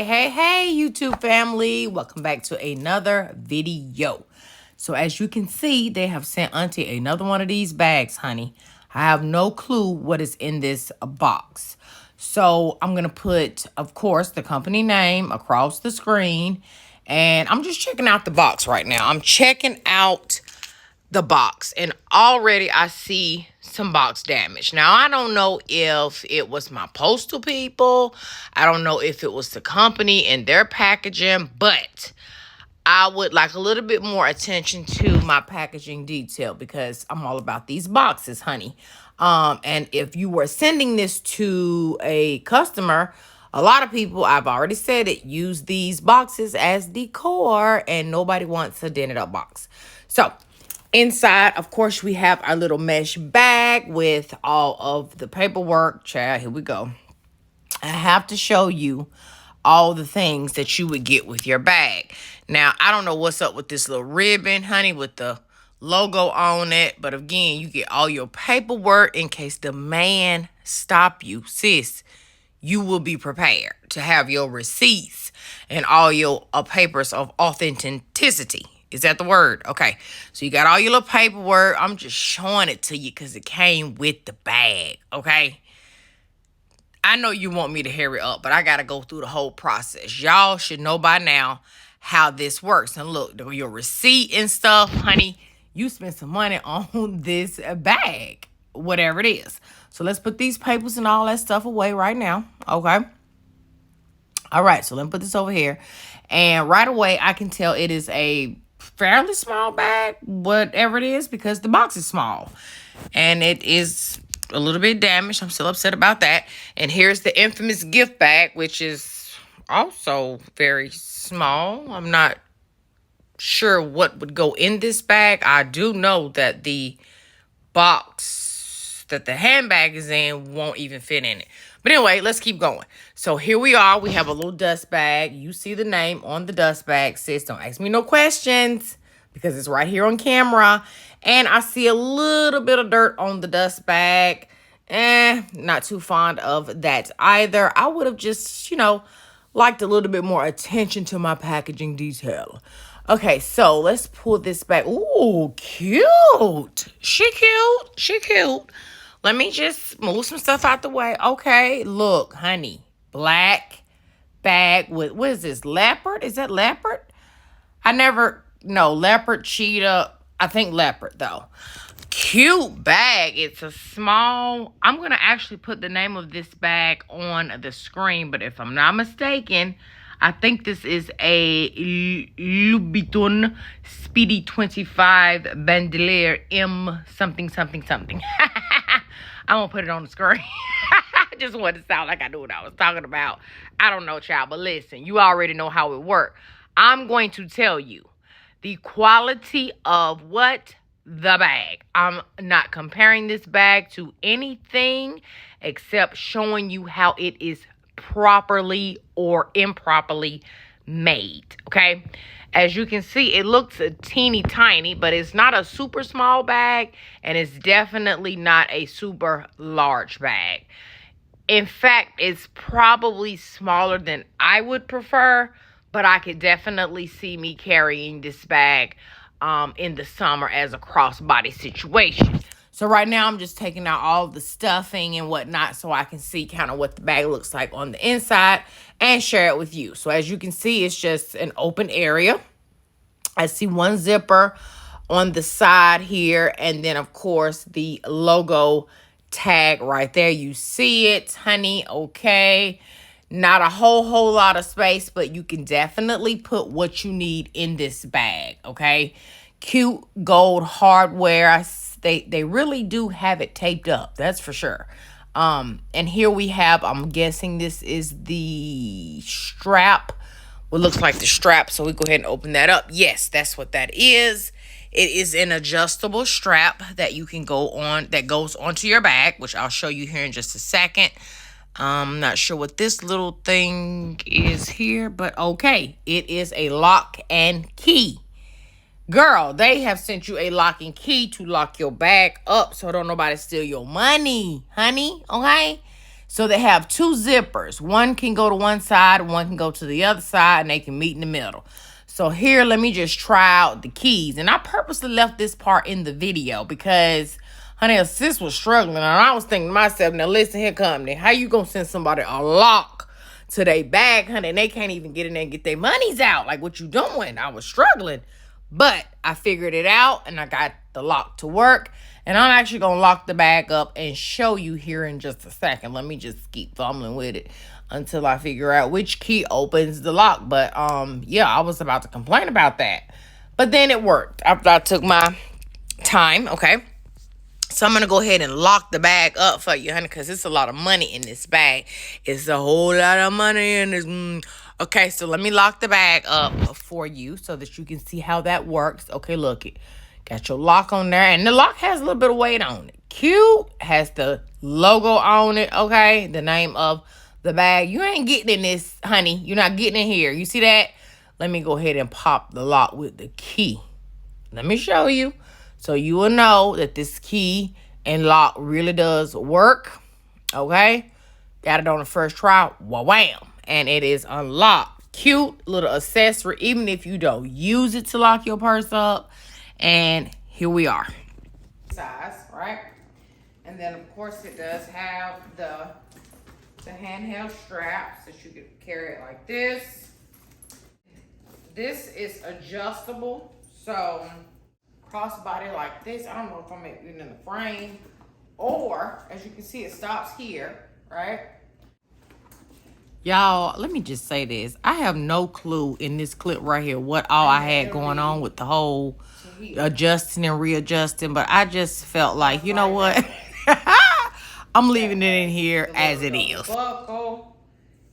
Hey, YouTube family. Welcome back to another video. So as you can see, they have sent Auntie another one of these bags, honey. I have no clue what is in this box. So I'm going to put, of course, the company name across the screen. And I'm just checking out the box right now. I'm checking out the box, and already I see some box damage. Now, I don't know if it was my postal people. I don't know if it was the company and their packaging, but I would like a little bit more attention to my packaging detail because I'm all about these boxes, honey. And if you were sending this to a customer, a lot of people, I've already said it, use these boxes as decor, and nobody wants a dented up box. So inside, of course, we have our little mesh bag with all of the paperwork. Child, here we go. I have to show you all the things that you would get with your bag. Now, I don't know what's up with this little ribbon, honey, with the logo on it. But again, you get all your paperwork in case the man stop you. Sis, you will be prepared to have your receipts and all your papers of authenticity. Is that the word? Okay. So you got all your little paperwork. I'm just showing it to you because it came with the bag. Okay. I know you want me to hurry up, but I got to go through the whole process. Y'all should know by now how this works. And look, your receipt and stuff, honey, you spent some money on this bag, whatever it is. So let's put these papers and all that stuff away right now. Okay. All right. So let me put this over here. And right away, I can tell it is a fairly small bag, whatever it is, because the box is small. And it is a little bit damaged. I'm still upset about that. And here's the infamous gift bag, which is also very small. I'm not sure what would go in this bag. I do know that the box that the handbag is in won't even fit in it. But anyway, let's keep going. So here we are. We have a little dust bag. You see the name on the dust bag. Sis, don't ask me no questions because it's right here on camera. And I see a little bit of dirt on the dust bag. Not too fond of that either. I would have just, liked a little bit more attention to my packaging detail. Okay, so let's pull this back. Ooh, cute. She cute. Let me just move some stuff out the way. Okay, look, honey. Black bag with, what is this, leopard? Is that leopard? Leopard, cheetah. I think leopard, though. Cute bag. It's a small, I'm going to actually put the name of this bag on the screen, but if I'm not mistaken, I think this is a Louis Vuitton Speedy 25 Bandolier M something. I'm going to put it on the screen. I just wanted to sound like I knew what I was talking about. I don't know, child, but listen, you already know how it works. I'm going to tell you the quality of what? The bag. I'm not comparing this bag to anything except showing you how it is properly or improperly made. Okay. As you can see, it looks a teeny tiny, but it's not a super small bag, and it's definitely not a super large bag. In fact, it's probably smaller than I would prefer, but I could definitely see me carrying this bag in the summer as a crossbody situation. So right now I'm just taking out all the stuffing and whatnot so I can see kind of what the bag looks like on the inside and share it with you. So as you can see, it's just an open area. I see one zipper on the side here, and then of course the logo tag right there. You see it, honey. Okay. Not a whole lot of space, but you can definitely put what you need in this bag, okay? Cute gold hardware. They really do have it taped up, that's for sure. And here we have, I'm guessing this is the strap. What looks like the strap, so we go ahead and open that up. Yes, that's what that is. It is an adjustable strap that you can go on, that goes onto your bag, which I'll show you here in just a second. I'm not sure what this little thing is here, but okay. It is a lock and key. Girl, they have sent you a lock and key to lock your bag up so don't nobody steal your money, honey, okay? So they have two zippers. One can go to one side, one can go to the other side, and they can meet in the middle. So here, let me just try out the keys. And I purposely left this part in the video because, honey, a sis was struggling. And I was thinking to myself, now listen here, company. How you going to send somebody a lock to their bag, honey, and they can't even get in there and get their monies out? Like, what you doing? I was struggling. But I figured it out, and I got the lock to work. And I'm actually going to lock the bag up and show you here in just a second. Let me just keep fumbling with it until I figure out which key opens the lock. But, yeah, I was about to complain about that. But then it worked after I took my time, okay? So I'm going to go ahead and lock the bag up for you, honey, because it's a lot of money in this bag. It's a whole lot of money in this. Okay, so let me lock the bag up for you so that you can see how that works. Okay, look it. Got your lock on there, and the lock has a little bit of weight on it. Cute, has the logo on it, okay? The name of the bag. You ain't getting in this, honey. You're not getting in here. You see that? Let me go ahead and pop the lock with the key. Let me show you so you will know that this key and lock really does work, okay? Got it on the first try. Wham! And it is unlocked. Cute little accessory, even if you don't use it to lock your purse up. And here we are. Size, right? And then, of course, it does have the handheld straps that you can carry it like this. This is adjustable. So, crossbody like this. I don't know if I'm even in the frame. Or, as you can see, it stops here, right? Y'all, let me just say this. I have no clue in this clip right here what all I had going on with the whole adjusting and readjusting, but I just felt like, you know what? I'm leaving it in here as it is. Buckle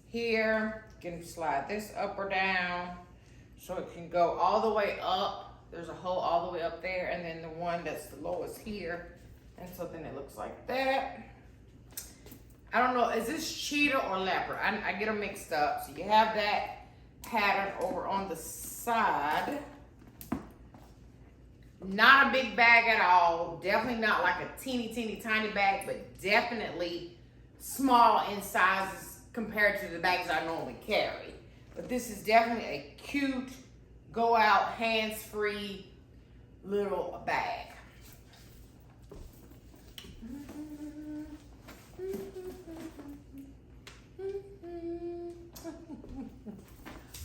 here. You can slide this up or down so it can go all the way up. There's a hole all the way up there, and then the one that's the lowest here. And so then it looks like that. I don't know, is this cheetah or leopard? I get them mixed up. So you have that pattern over on the side. Not a big bag at all. Definitely not like a teeny tiny bag, but definitely small in sizes compared to the bags I normally carry. But this is definitely a cute, go out, hands-free little bag.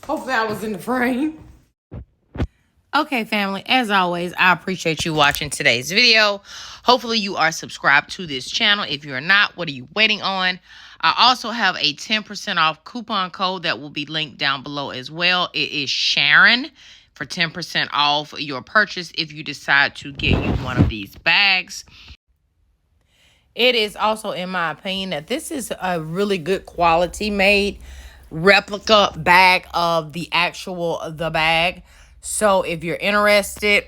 Hopefully I was in the frame. Okay, family, as always, I appreciate you watching today's video. Hopefully you are subscribed to this channel. If you're not, what are you waiting on? I also have a 10% off coupon code that will be linked down below as well. It is Sharon for 10% off your purchase if you decide to get you one of these bags. It is also, in my opinion, that this is a really good quality made replica bag of the bag. So if you're interested,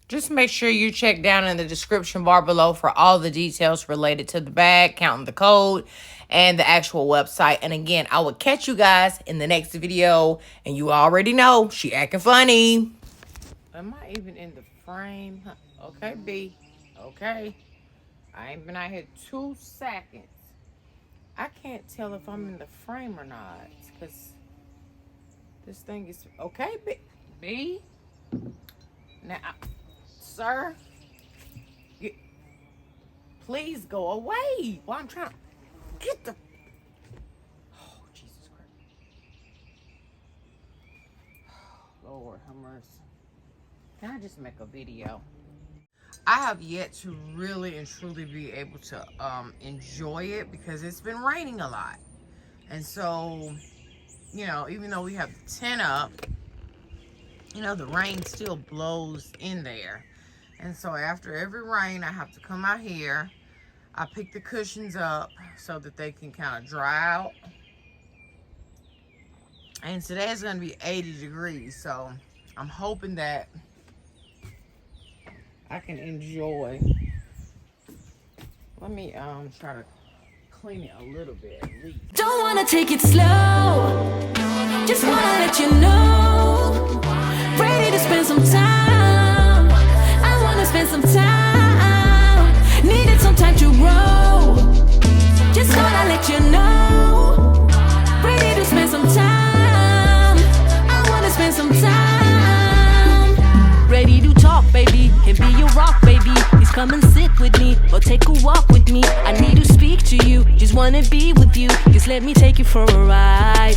just make sure you check down in the description bar below for all the details related to the bag, counting the code, and the actual website. And again, I will catch you guys in the next video. And you already know, she acting funny. Am I even in the frame? Okay, B. Okay. I ain't been out here 2 seconds. I can't tell if I'm in the frame or not, because this thing is okay. B. Now, sir, please go away. Well, I'm trying to get the. Oh, Jesus Christ! Oh, Lord, have mercy. Can I just make a video? I have yet to really and truly be able to enjoy it because it's been raining a lot. And so, you know, even though we have the tent up, you know, the rain still blows in there. And so after every rain, I have to come out here. I pick the cushions up so that they can kind of dry out. And today is going to be 80 degrees. So I'm hoping that I can enjoy. Let me try to clean it a little bit at least. Don't wanna take it slow, just wanna let you know. Ready to spend some time. I wanna spend some time. Needed some time to grow. with me or take a walk with me. I need to speak to you, just wanna be with you. Just let me take you for a ride.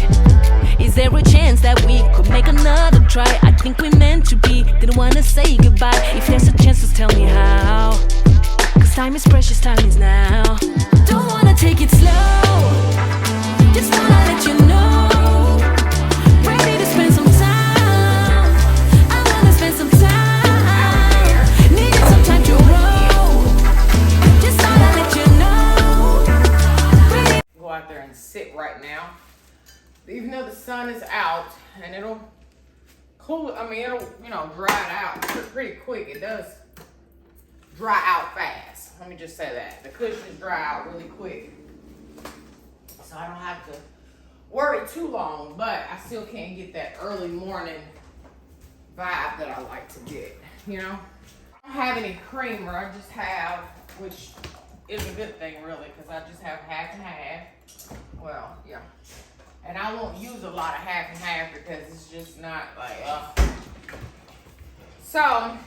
Is there a chance that we could make another try? I think we're meant to be, didn't wanna say goodbye. If there's a chance, just tell me how. Cause time is precious, time is now. Don't wanna take it slow, just wanna let you know. Ready to spend some time, I wanna spend some time. Needed some time to grow, just wanna let you know. Ready. Go out there and sit right now. Even though the sun is out and it'll cool, I mean, it'll, you know, dry it out pretty quick. It does dry out fast. Let me just say that. The cushions dry out really quick. So I don't have to worry too long, but I still can't get that early morning vibe that I like to get, you know? I don't have any creamer. I just have, which is a good thing really, because I just have half and half. Well, yeah. And I won't use a lot of half and half because it's just not like, So,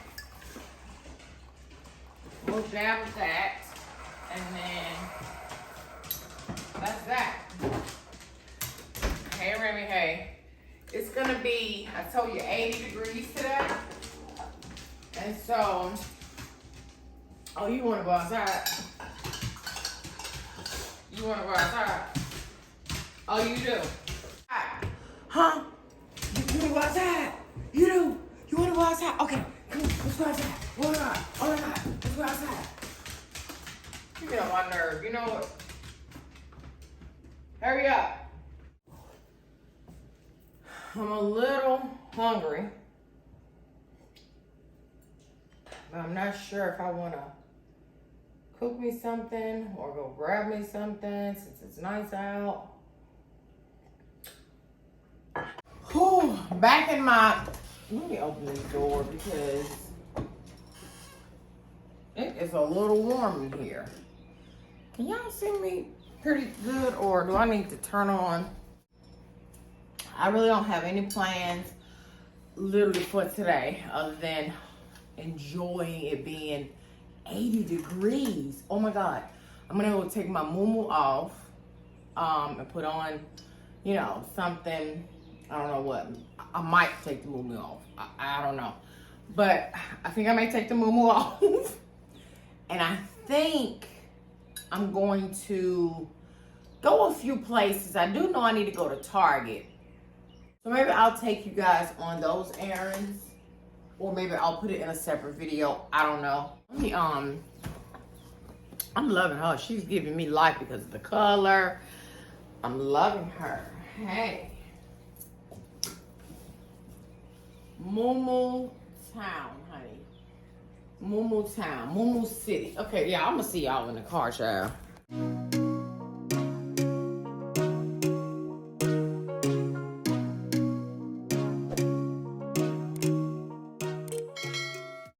we'll dab that, and then that's that. Hey, Remy, hey. It's gonna be, I told you, 80 degrees today. And so, oh, you wanna go outside? You wanna go outside? Oh, you do? Huh? You wanna go outside? You do? You wanna go outside? Okay, come on, let's go outside. Oh my God, oh my God, let's go outside. You get on my nerve, you know what? Hurry up. I'm a little hungry, but I'm not sure if I wanna cook me something or go grab me something since it's nice out. Whew, back in my, let me open this door because it is a little warm in here. Can y'all see me pretty good, or do I need to turn on? I really don't have any plans literally for today other than enjoying it being 80 degrees. Oh my God. I'm gonna go take my muumuu off and put on, you know, something. I don't know what. I might take the muumuu off. I don't know. But I think I may take the muumuu off. And I think I'm going to go a few places. I do know I need to go to Target. So maybe I'll take you guys on those errands. Or maybe I'll put it in a separate video. I don't know. Let me, I'm loving her. She's giving me life because of the color. I'm loving her. Hey. Muumuu Town, honey. Muumuu Town. Muumuu City. Okay, yeah, I'm gonna see y'all in the car, child.